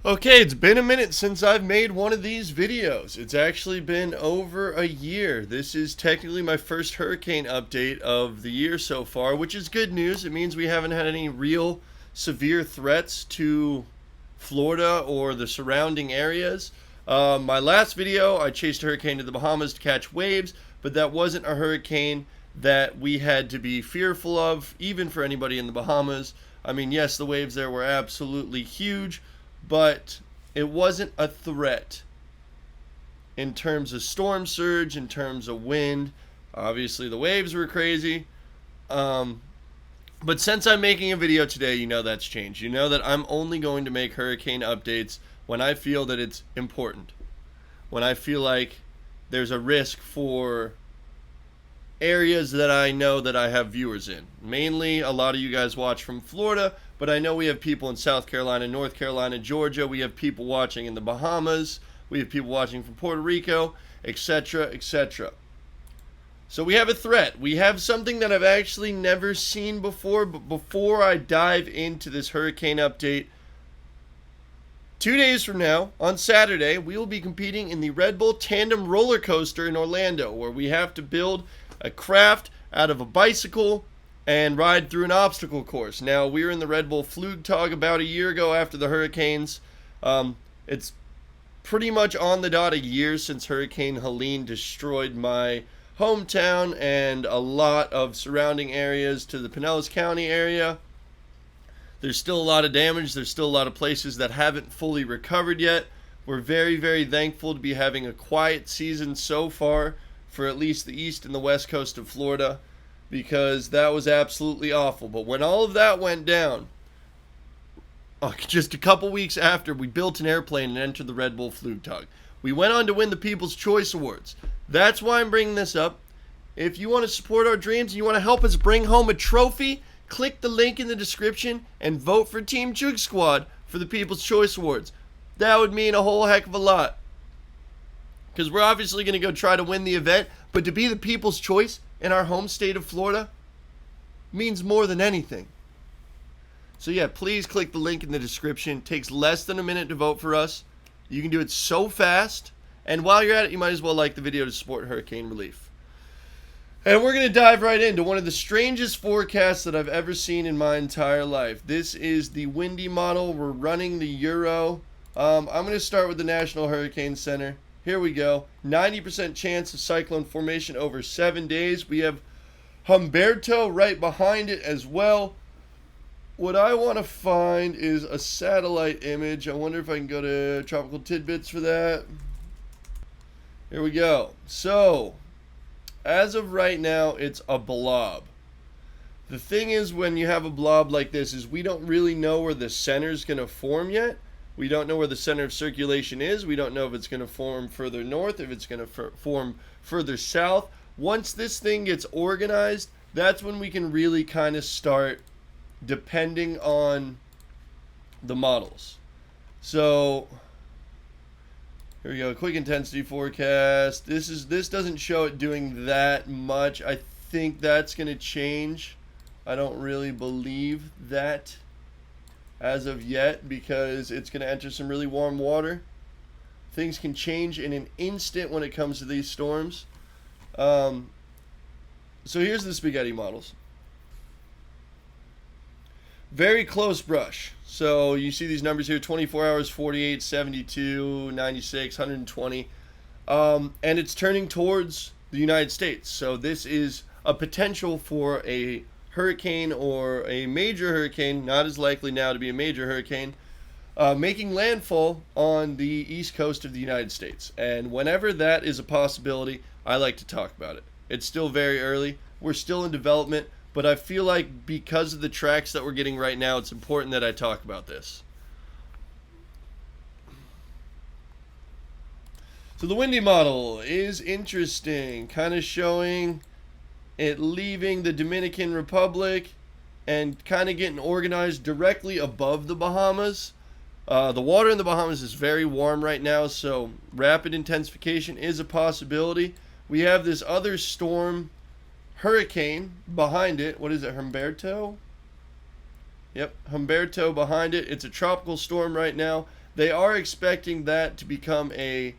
Okay, it's been a minute since I've made one of these videos. It's actually been over a year. This is technically my first hurricane update of the year so far, which is good news. It means we haven't had any real severe threats to Florida or the surrounding areas. My last video, I chased a hurricane to the Bahamas to catch waves, but that wasn't a hurricane that we had to be fearful of, even for anybody in the Bahamas. I mean, yes, the waves there were absolutely huge, but it wasn't a threat in terms of storm surge, in terms of wind. Obviously, the waves were crazy. But since I'm making a video today, you know that's changed. You know that I'm only going to make hurricane updates when I feel that it's important. When I feel like there's a risk for areas that I know that I have viewers in. Mainly, a lot of you guys watch from Florida, but I know we have people in South Carolina, North Carolina, Georgia. We have people watching in the Bahamas. We have people watching from Puerto Rico, etc., etc. So we have a threat. We have something that I've actually never seen before, but before I dive into this hurricane update, 2 days from now, on Saturday, we will be competing in the Red Bull Tandem Roller Coaster in Orlando, where we have to build a craft out of a bicycle and ride through an obstacle course. Now, we were in the Red Bull Flugtag about a year ago after the hurricanes. It's pretty much on the dot a year since Hurricane Helene destroyed my hometown and a lot of surrounding areas to the Pinellas County area. There's still a lot of damage. There's still a lot of places that haven't fully recovered yet. We're very, very thankful to be having a quiet season so far for at least the east and the west coast of Florida, because that was absolutely awful. But when all of that went down, just a couple weeks after, we built an airplane and entered the Red Bull Flugtag. We went on to win the People's Choice Awards. That's why I'm bringing this up. If you want to support our dreams and you want to help us bring home a trophy, click the link in the description and vote for Team JoogSquad for the People's Choice Awards. That would mean a whole heck of a lot, because we're obviously going to go try to win the event, but to be the people's choice in our home state of Florida means more than anything. So yeah, please click the link in the description. It takes less than a minute to vote for us. You can do it so fast, and while you're at it, you might as well like the video to support hurricane relief. And we're going to dive right into one of the strangest forecasts that I've ever seen in my entire life. This is the windy model. We're running the Euro. I'm going to start with the National Hurricane Center. Here we go. 90% chance of cyclone formation over 7 days. We have Humberto right behind it as well. What I want to find is a satellite image. I wonder if I can go to Tropical Tidbits for that. Here we go. So, as of right now, it's a blob. The thing is, when you have a blob like this, is we don't really know where the center is going to form yet. We don't know where the center of circulation is. We don't know if it's going to form further north, if it's going to form further south. Once this thing gets organized, that's when we can really kind of start depending on the models. So here we go. Quick intensity forecast. This doesn't show it doing that much. I think that's going to change. I don't really believe that as of yet, because it's going to enter some really warm water. Things can change in an instant when it comes to these storms. So here's the spaghetti models. Very close brush. So you see these numbers here: 24 hours, 48, 72, 96, 120. And it's turning towards the United States. So this is a potential for a hurricane or a major hurricane, not as likely now to be a major hurricane, making landfall on the east coast of the United States. And whenever that is a possibility, I like to talk about it. It's still very early. We're still in development, but I feel like because of the tracks that we're getting right now, it's important that I talk about this. So the windy model is interesting, kind of showing it leaving the Dominican Republic and kind of getting organized directly above the Bahamas. The water in the Bahamas is very warm right now, so rapid intensification is a possibility. We have this other storm, hurricane, behind it. What is it, Humberto? Yep, Humberto behind it. It's a tropical storm right now. They are expecting that to become a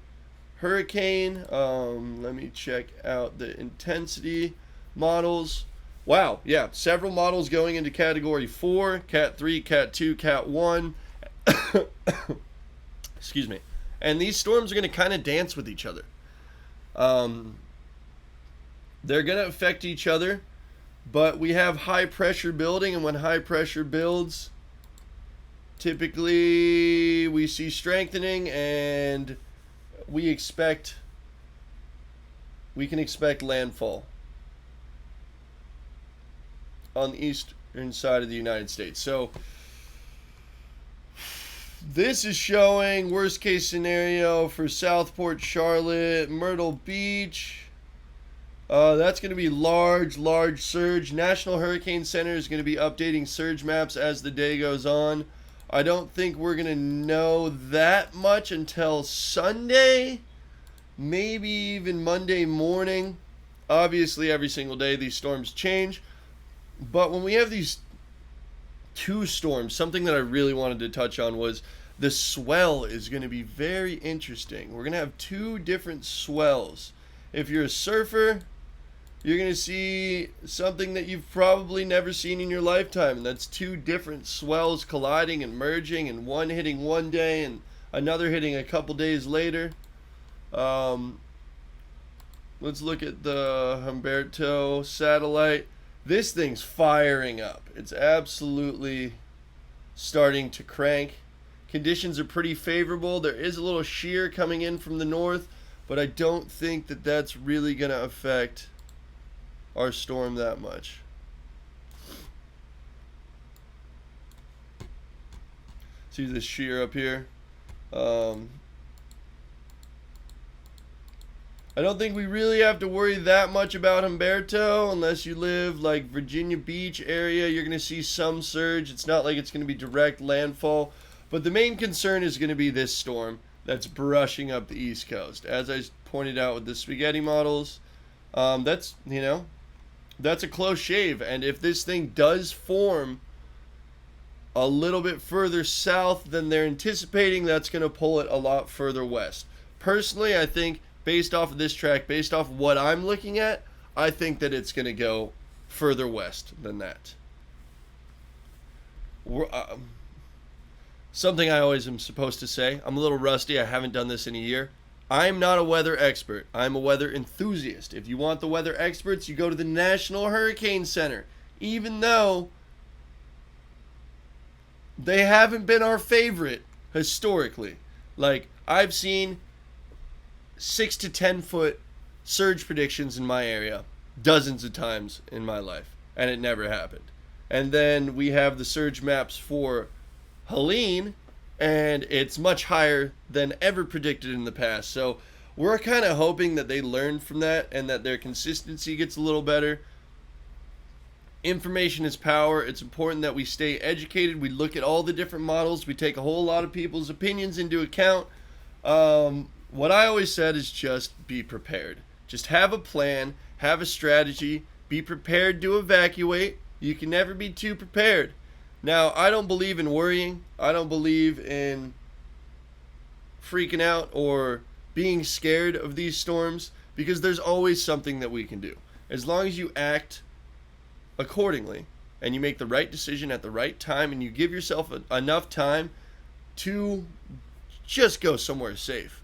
hurricane. Let me check out the intensity models. Wow, yeah, several models going into Category 4, Cat 3, Cat 2, Cat 1. Excuse me. And these storms are going to kind of dance with each other. They're going to affect each other, but we have high pressure building, and when high pressure builds, typically we see strengthening, and we can expect landfall on the eastern side of the United States. So this is showing worst case scenario for Southport, Charlotte, Myrtle Beach. That's going to be large surge. National Hurricane Center is going to be updating surge maps as the day goes on. I don't think we're going to know that much until Sunday, maybe even Monday morning. Obviously, every single day these storms change. But when we have these two storms, something that I really wanted to touch on was the swell is going to be very interesting. We're going to have two different swells. If you're a surfer, you're going to see something that you've probably never seen in your lifetime, and that's two different swells colliding and merging, and one hitting one day and another hitting a couple days later. Let's look at the Humberto satellite. This thing's firing up. It's absolutely starting to crank. Conditions are pretty favorable. There is a little shear coming in from the north, but I don't think that that's really going to affect our storm that much. See this shear up here? I don't think we really have to worry that much about Humberto unless you live like Virginia Beach area. You're going to see some surge. It's not like it's going to be direct landfall. But the main concern is going to be this storm that's brushing up the East Coast. As I pointed out with the spaghetti models, that's a close shave. And if this thing does form a little bit further south than they're anticipating, that's going to pull it a lot further west. Personally, I think based off of this track, based off of what I'm looking at, I think that it's going to go further west than that. Something I always am supposed to say, I'm a little rusty, I haven't done this in a year. I'm not a weather expert. I'm a weather enthusiast. If you want the weather experts, you go to the National Hurricane Center. Even though they haven't been our favorite historically. Like, I've seen 6 to 10 foot surge predictions in my area dozens of times in my life, and it never happened. And then we have the surge maps for Helene, and it's much higher than ever predicted in the past. So we're kind of hoping that they learn from that and that their consistency gets a little better. Information is power. It's important that we stay educated. We look at all the different models. We take a whole lot of people's opinions into account. What I always said is just be prepared. Just have a plan, have a strategy, be prepared to evacuate. You can never be too prepared. Now, I don't believe in worrying. I don't believe in freaking out or being scared of these storms, because there's always something that we can do. As long as you act accordingly and you make the right decision at the right time and you give yourself enough time to just go somewhere safe,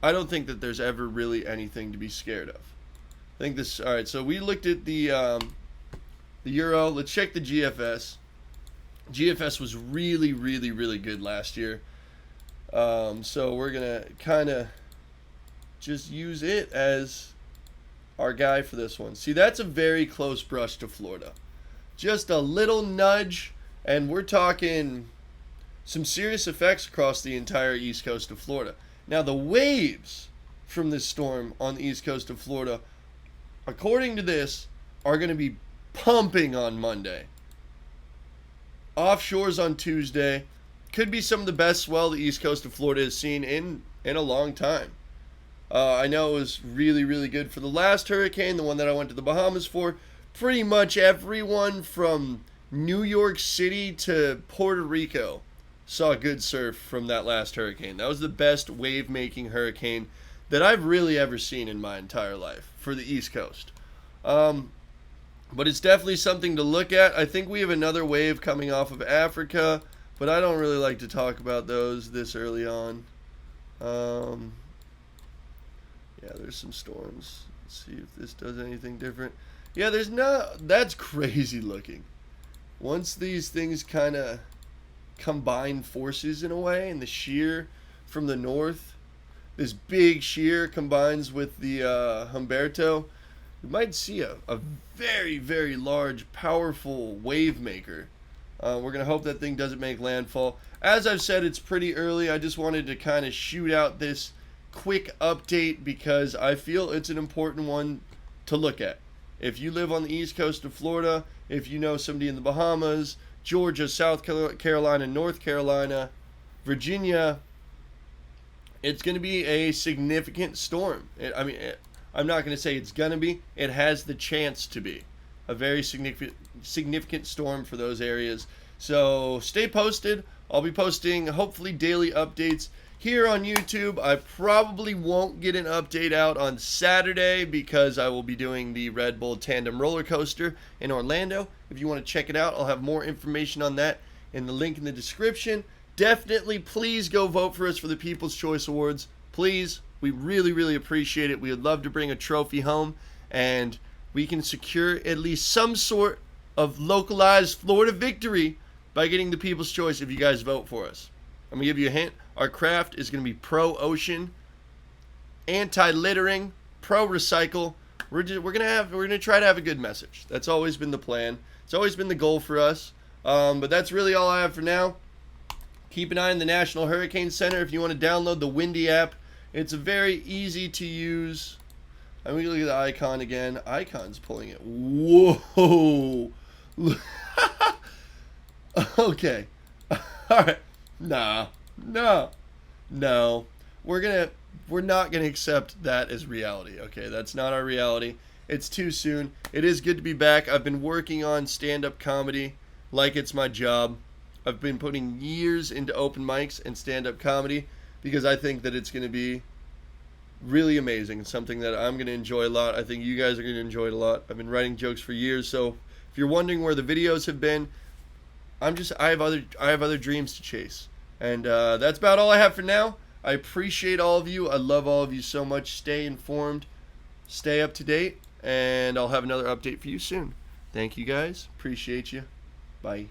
I don't think that there's ever really anything to be scared of. I think this, all right, so we looked at the Euro. Let's check the GFS. GFS was really, really, really good last year. So we're going to kind of just use it as our guy for this one. See, that's a very close brush to Florida. Just a little nudge, and we're talking some serious effects across the entire east coast of Florida. Now, the waves from this storm on the east coast of Florida, according to this, are going to be pumping on Monday. Offshores on Tuesday. Could be some of the best swell the east coast of Florida has seen in a long time. I know it was really, really good for the last hurricane, the one that I went to the Bahamas for. Pretty much everyone from New York City to Puerto Rico saw good surf from that last hurricane. That was the best wave-making hurricane that I've really ever seen in my entire life for the East Coast. But it's definitely something to look at. I think we have another wave coming off of Africa, but I don't really like to talk about those this early on. Yeah, there's some storms. Let's see if this does anything different. Yeah, there's not. That's crazy looking. Once these things kind of combine forces in a way, and the shear from the north, this big shear combines with the Humberto, you might see a very, very large, powerful wave maker. We're going to hope that thing doesn't make landfall. As I've said, it's pretty early. I just wanted to kind of shoot out this quick update because I feel it's an important one to look at. If you live on the east coast of Florida, if you know somebody in the Bahamas, Georgia, South Carolina, North Carolina, Virginia, it's going to be a significant storm. I'm not going to say it's going to be. It has the chance to be a very significant storm for those areas. So stay posted. I'll be posting hopefully daily updates here on YouTube. I probably won't get an update out on Saturday because I will be doing the Red Bull Tandem roller coaster in Orlando. If you want to check it out, I'll have more information on that in the link in the description. Definitely, please go vote for us for the People's Choice Awards. Please. We really, really appreciate it. We would love to bring a trophy home, and we can secure at least some sort of localized Florida victory by getting the People's Choice if you guys vote for us. I'm going to give you a hint. Our craft is going to be pro-ocean, anti-littering, pro-recycle. We're going to try to have a good message. That's always been the plan. It's always been the goal for us. But that's really all I have for now. Keep an eye on the National Hurricane Center if you want to download the Windy app. It's very easy to use. I'm going to look at the icon again. Icon's pulling it. Whoa. Okay. All right. No. We're not going to accept that as reality. Okay, that's not our reality. It's too soon. It is good to be back. I've been working on stand-up comedy like it's my job. I've been putting years into open mics and stand-up comedy because I think that it's going to be really amazing. It's something that I'm going to enjoy a lot. I think you guys are going to enjoy it a lot. I've been writing jokes for years, so if you're wondering where the videos have been, I have other dreams to chase. And that's about all I have for now. I appreciate all of you. I love all of you so much. Stay informed, stay up to date, and I'll have another update for you soon. Thank you guys. Appreciate you. Bye.